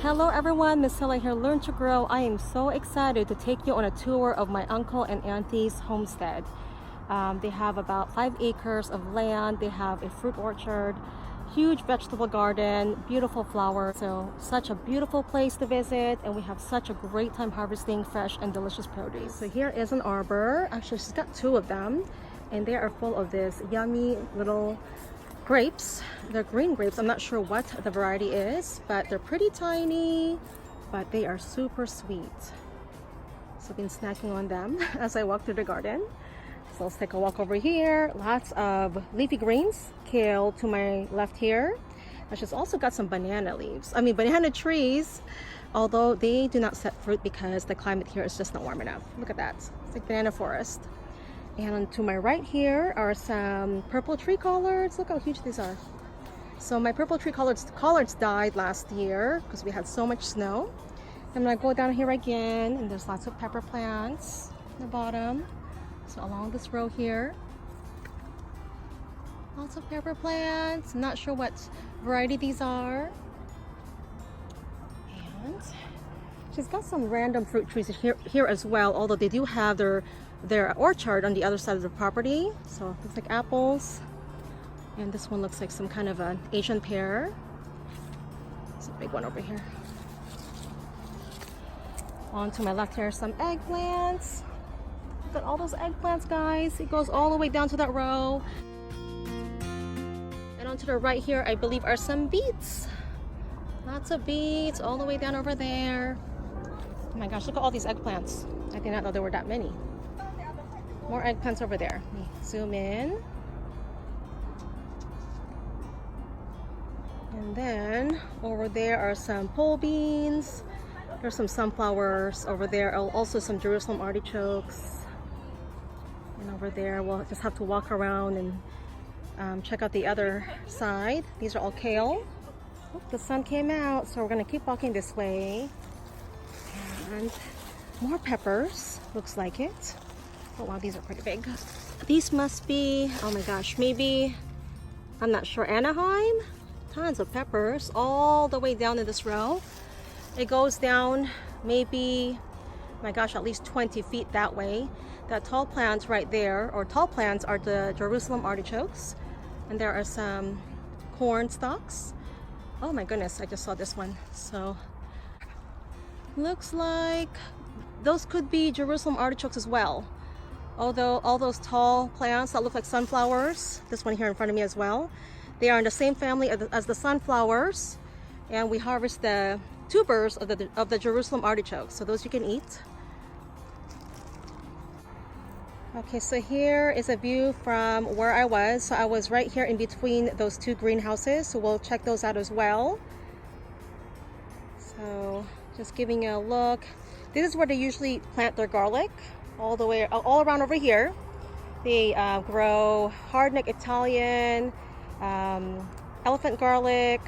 Hello everyone, Misilla here, Learn to Grow. I am so excited to take you on a tour of my uncle and auntie's homestead. They have about 5 acres of land. They have a fruit orchard, huge vegetable garden, beautiful flowers. So such a beautiful place to visit, and we have such a great time harvesting fresh and delicious produce. So here is an arbor. Actually, she's got 2 of them, and they are full of this yummy little grapes. They're green grapes. I'm not sure what the variety is, but they're pretty tiny, but they are super sweet. So I've been snacking on them as I walk through the garden. So let's take a walk over here. Lots of leafy greens, kale to my left here. And she's also got some banana trees, although they do not set fruit because the climate here is just not warm enough. Look at that. It's like banana forest. And to my right here are some purple tree collards. Look how huge these are. So my purple tree collards died last year because we had so much snow. I'm gonna go down here again, and there's lots of pepper plants at the bottom. So along this row here, lots of pepper plants. I'm not sure what variety these are. And she's got some random fruit trees here as well, although they do have their orchard on the other side of the property. So it looks like apples, and this one looks like some kind of an Asian pear. There's a big one over here. On to my left here are some eggplants. Look at all those eggplants, guys. It goes all the way down to that row. And on to the right here, I believe, are some beets. Lots of beets all the way down over there. Oh my gosh, look at all these eggplants. I did not know there were that many. More eggplants over there. Let me zoom in. And then over there are some pole beans. There's some sunflowers over there. Also some Jerusalem artichokes. And over there, we'll just have to walk around and check out the other side. These are all kale. Oh, the sun came out, so we're gonna keep walking this way. And more peppers, looks like it. Oh wow, these are pretty big. These must be, oh my gosh, maybe, I'm not sure, Anaheim? Tons of peppers all the way down in this row. It goes down maybe, my gosh, at least 20 feet that way. That tall plants right there, or tall plants, are the Jerusalem artichokes. And there are some corn stalks. Oh my goodness, I just saw this one. So, looks like those could be Jerusalem artichokes as well. Although all those tall plants that look like sunflowers, this one here in front of me as well, they are in the same family as the sunflowers, and we harvest the tubers of the Jerusalem artichokes, so those you can eat. Okay, so here is a view from where I was. So I was right here in between those 2 greenhouses, so we'll check those out as well. So just giving you a look. This is where they usually plant their garlic. All around over here. They grow hardneck Italian, elephant garlic,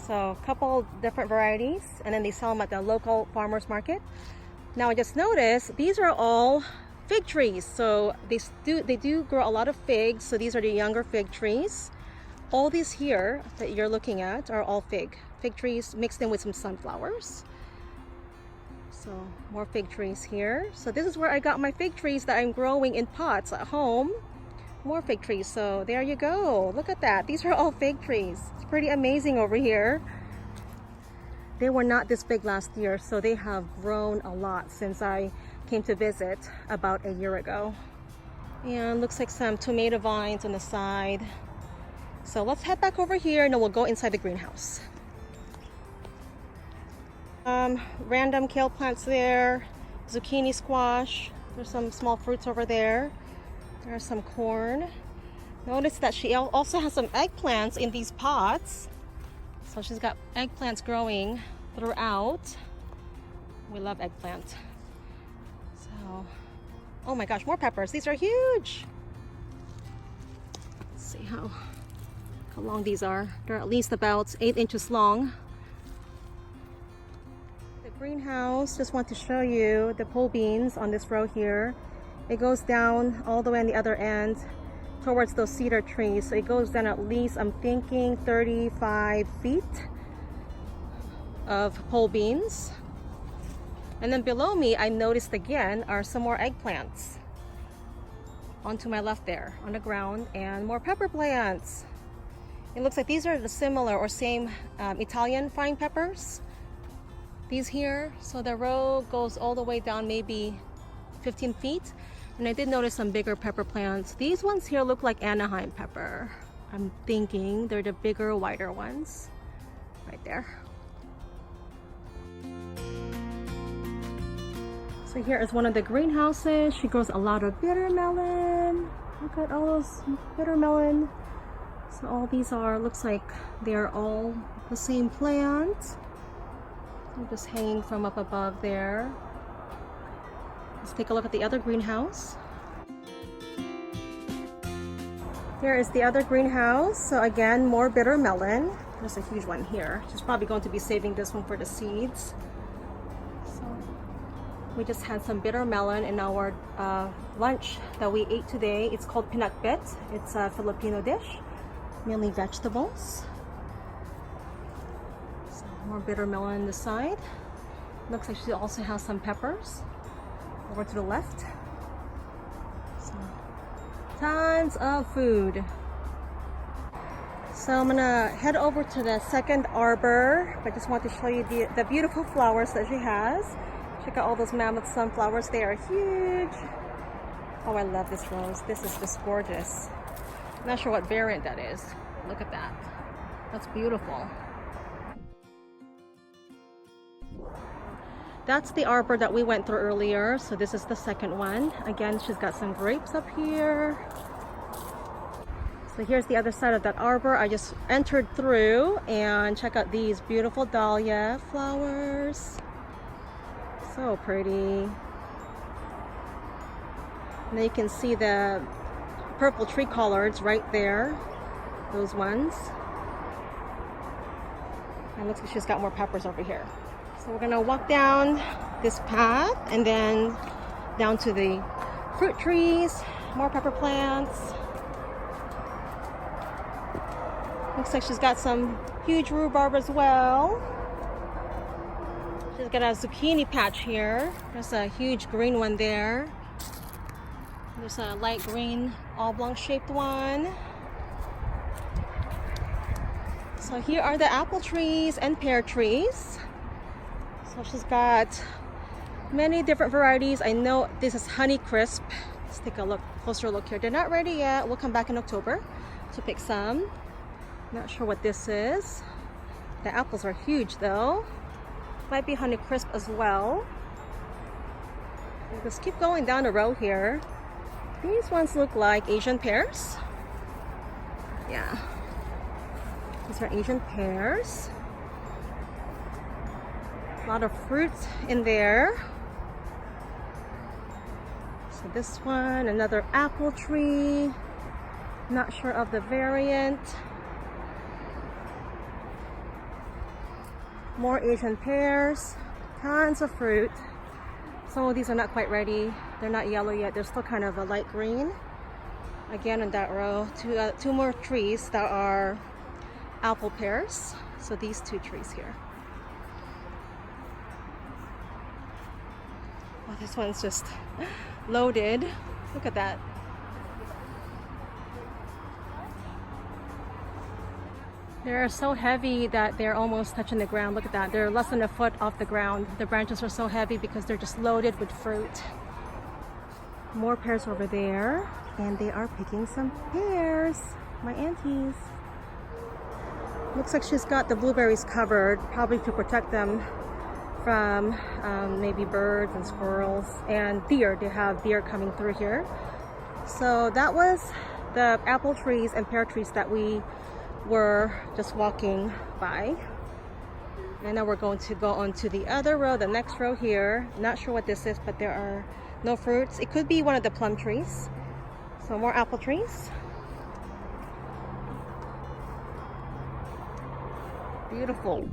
so a couple different varieties, and then they sell them at the local farmers market. Now I just noticed these are all fig trees, so they do grow a lot of figs. So these are the younger fig trees. All these here that you're looking at are all fig trees mixed in with some sunflowers. So more fig trees here. So this is where I got my fig trees that I'm growing in pots at home. More fig trees. So there you go. Look at that. These are all fig trees. It's pretty amazing over here. They were not this big last year, so they have grown a lot since I came to visit about a year ago. And looks like some tomato vines on the side. So let's head back over here and then we'll go inside the greenhouse. Random kale plants there, zucchini, squash. There's some small fruits over there. There's some corn. Notice that she also has some eggplants in these pots. So she's got eggplants growing throughout. We love eggplant. So, oh my gosh, more peppers. These are huge. Let's see how long these are. They're at least about 8 inches long. Greenhouse, just want to show you the pole beans on this row here. It goes down all the way on the other end towards those cedar trees, so it goes down at least, I'm thinking, 35 feet. of pole beans. And then below me, I noticed again are some more eggplants. Onto my left there on the ground, and more pepper plants. It looks like these are the similar or same Italian frying peppers. These here. So the row goes all the way down maybe 15 feet. And I did notice some bigger pepper plants. These ones here look like Anaheim pepper. I'm thinking they're the bigger, wider ones. Right there. So here is one of the greenhouses. She grows a lot of bitter melon. Look at all those bitter melon. So all these are, looks like they're all the same plant. So just hanging from up above there. Let's take a look at the other greenhouse. Here is the other greenhouse. So again, more bitter melon. There's a huge one here. She's probably going to be saving this one for the seeds. So we just had some bitter melon in our lunch that we ate today. It's called pinakbet. It's a Filipino dish, mainly vegetables. So more bitter melon on the side. Looks like she also has some peppers over to the left. So tons of food. So I'm gonna head over to the second arbor. I just want to show you the beautiful flowers that she has. Check out all those mammoth sunflowers. They are huge. Oh, I love this rose. This is just gorgeous. Not sure what variant that is. Look at that. That's beautiful. That's the arbor that we went through earlier. So this is the second one. Again, she's got some grapes up here. So here's the other side of that arbor. I just entered through, and check out these beautiful dahlia flowers. So pretty. And then you can see the purple tree collards right there. Those ones. And it looks like she's got more peppers over here. So we're gonna walk down this path and then down to the fruit trees, more pepper plants. Looks like she's got some huge rhubarb as well. She's got a zucchini patch here. There's a huge green one there. There's a light green oblong shaped one. So here are the apple trees and pear trees. So she's got many different varieties. I know this is Honey Crisp. Let's take a closer look here. They're not ready yet. We'll come back in October to pick some. Not sure what this is. The apples are huge though. Might be Honey Crisp as well. Let's keep going down the row here. These ones look like Asian pears. Yeah. These are Asian pears. A lot of fruit in there. So this one, another apple tree. Not sure of the variant. More Asian pears. Tons of fruit. Some of these are not quite ready. They're not yellow yet. They're still kind of a light green. Again, in that row, two more trees that are apple pears. So these two trees here. Oh, this one's just loaded. Look at that. They're so heavy that they're almost touching the ground. Look at that. They're less than a foot off the ground. The branches are so heavy because they're just loaded with fruit. More pears over there. And they are picking some pears. My aunties. Looks like she's got the blueberries covered, probably to protect them from maybe birds and squirrels and deer. They have deer coming through here. So that was the apple trees and pear trees that we were just walking by. And now we're going to go on to the other row, the next row here. Not sure what this is, but there are no fruits. It could be one of the plum trees. So more apple trees. Beautiful.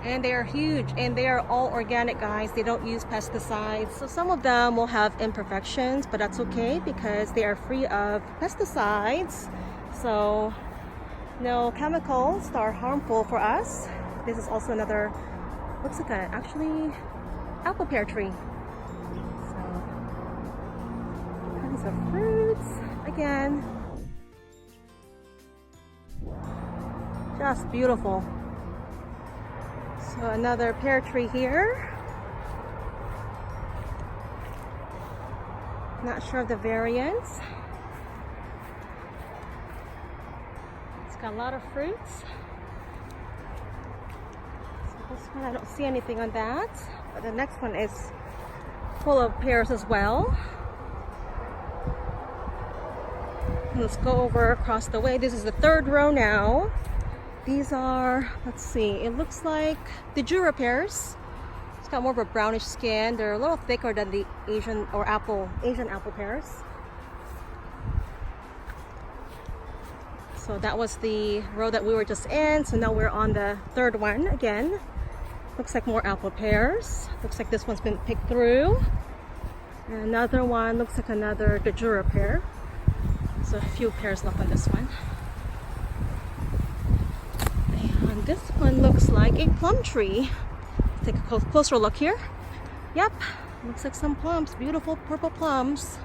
And they are huge, and they are all organic, guys. They don't use pesticides. So some of them will have imperfections, but that's okay because they are free of pesticides. So no chemicals that are harmful for us. This is also another, looks like an actually apple pear tree. So, tons of fruits again. Just beautiful. So another pear tree here. Not sure of the variants. It's got a lot of fruits. So this one, I don't see anything on that. But the next one is full of pears as well. Let's go over across the way. This is the third row now. These are, let's see, it looks like the Jura pears. It's got more of a brownish skin. They're a little thicker than the Asian apple pears. So that was the row that we were just in. So now we're on the third one again. Looks like more apple pears. Looks like this one's been picked through. And another one looks like another the Jura pear. So a few pears left on this one. And this one looks like a plum tree. Take a closer look here. Yep, looks like some plums, beautiful purple plums.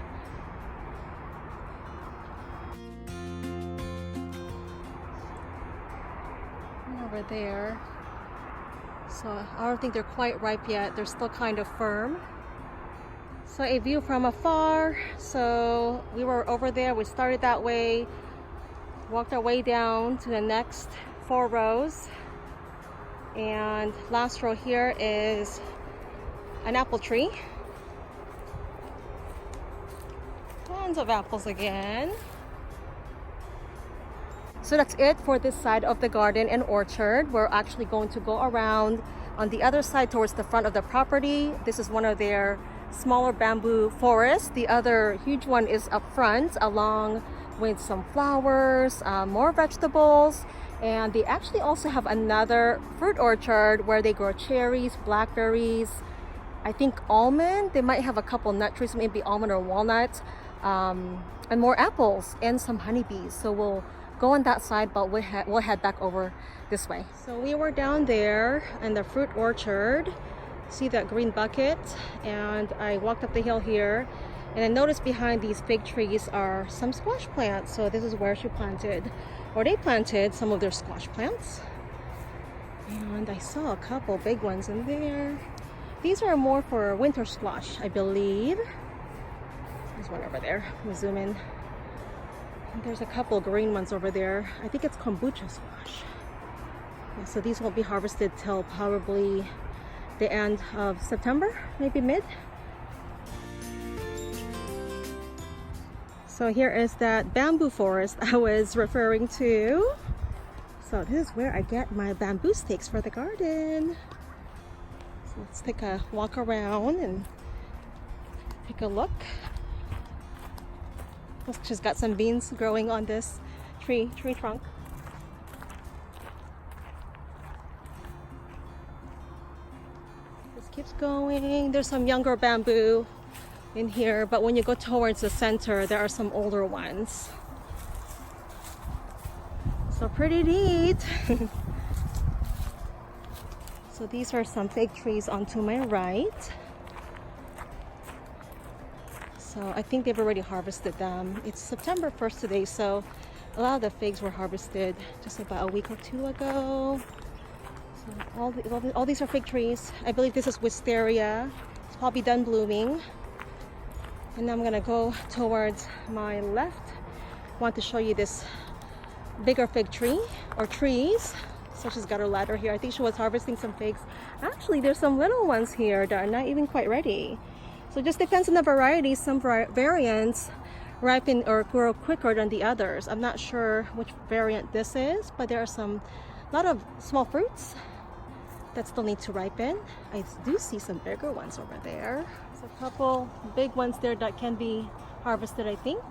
And over there. So I don't think they're quite ripe yet. They're still kind of firm. So a view from afar. So we were over there, we started that way, walked our way down to the next 4 rows. And last row here is an apple tree. Tons of apples again. So that's it for this side of the garden and orchard. We're actually going to go around on the other side towards the front of the property. This is one of their smaller bamboo forests. The other huge one is up front, along with some flowers, more vegetables. And they actually also have another fruit orchard where they grow cherries, blackberries, I think almond. They might have a couple nut trees, maybe almond or walnut, and more apples and some honeybees. So we'll go on that side, but we'll head back over this way. So we were down there in the fruit orchard. See that green bucket? And I walked up the hill here, and I noticed behind these fig trees are some squash plants. So this is where they planted some of their squash plants. And I saw a couple big ones in there. These are more for winter squash, I believe. There's one over there. Let me zoom in. And there's a couple green ones over there. I think it's kombucha squash. Yeah, so these won't be harvested till probably the end of September, maybe mid. So here is that bamboo forest I was referring to. So this is where I get my bamboo stakes for the garden. So let's take a walk around and take a look. She's got some beans growing on this tree trunk. This keeps going. There's some younger bamboo in here, but when you go towards the center, there are some older ones. So pretty neat. So these are some fig trees onto my right. So I think they've already harvested them. It's September 1st today, so a lot of the figs were harvested just about a week or 2 ago. So all these are fig trees. I believe this is wisteria. It's probably done blooming. And I'm gonna go towards my left. I want to show you this bigger fig tree or trees. So she's got her ladder here. I think she was harvesting some figs. Actually, there's some little ones here that are not even quite ready. So it just depends on the variety. Some variants ripen or grow quicker than the others. I'm not sure which variant this is, but there are a lot of small fruits that still need to ripen. I do see some bigger ones over there. There's a couple big ones there that can be harvested, I think.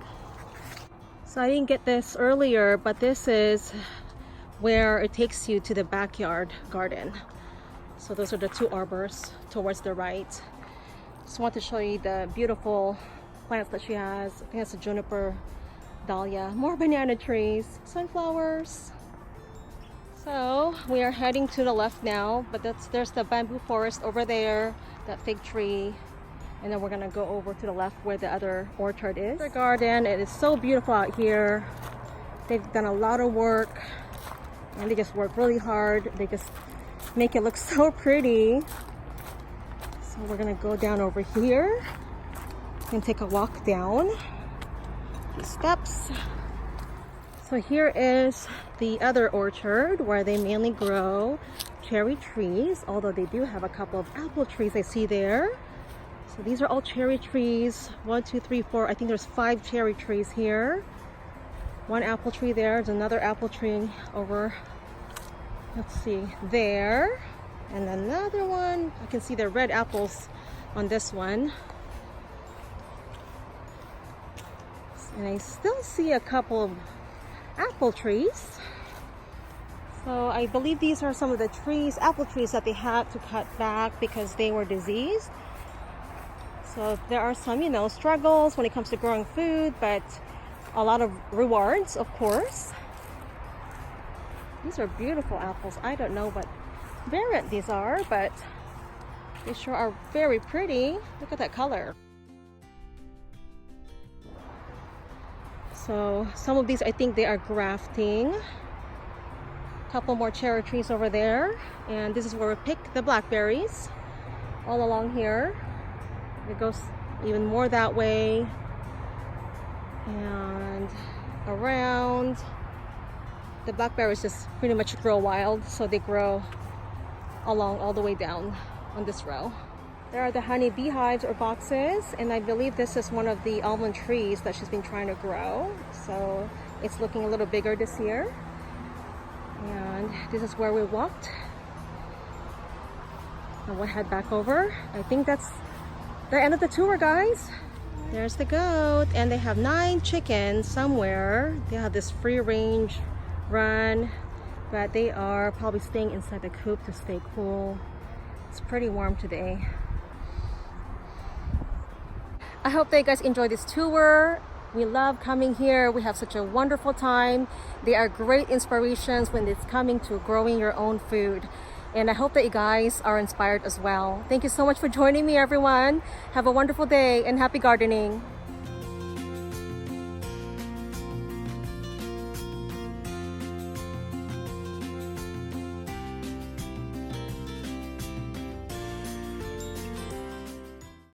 So I didn't get this earlier, but this is where it takes you to the backyard garden. So those are the 2 arbors towards the right. Just want to show you the beautiful plants that she has. I think that's a juniper, dahlia, more banana trees, sunflowers. So we are heading to the left now, but there's the bamboo forest over there, that fig tree, and then we're gonna go over to the left where the other orchard is. The garden, it is so beautiful out here. They've done a lot of work, and they just work really hard. They just make it look so pretty. So we're gonna go down over here and take a walk down these steps. So here is the other orchard where they mainly grow cherry trees, although they do have a couple of apple trees I see there. So these are all cherry trees. 1, 2, 3, 4. I think there's 5 cherry trees here. 1 apple tree there. There's another apple tree over, let's see, there. And another one. I can see the red apples on this one. And I still see a couple of apple trees. So I believe these are some of the trees, apple trees that they had to cut back because they were diseased. So there are some, you know, struggles when it comes to growing food, but a lot of rewards, of course. These are beautiful apples. I don't know what variant these are, but they sure are very pretty. Look at that color. So some of these, I think they are grafting. A couple more cherry trees over there. And this is where we pick the blackberries. All along here. It goes even more that way. And around. The blackberries just pretty much grow wild. So they grow along all the way down on this row. There are the honey beehives or boxes, and I believe this is one of the almond trees that she's been trying to grow. So it's looking a little bigger this year. And this is where we walked. And we'll head back over. I think that's the end of the tour, guys. There's the goat, and they have 9 chickens somewhere. They have this free range run, but they are probably staying inside the coop to stay cool. It's pretty warm today. I hope that you guys enjoyed this tour. We love coming here. We have such a wonderful time. They are great inspirations when it's coming to growing your own food. And I hope that you guys are inspired as well. Thank you so much for joining me, everyone. Have a wonderful day and happy gardening.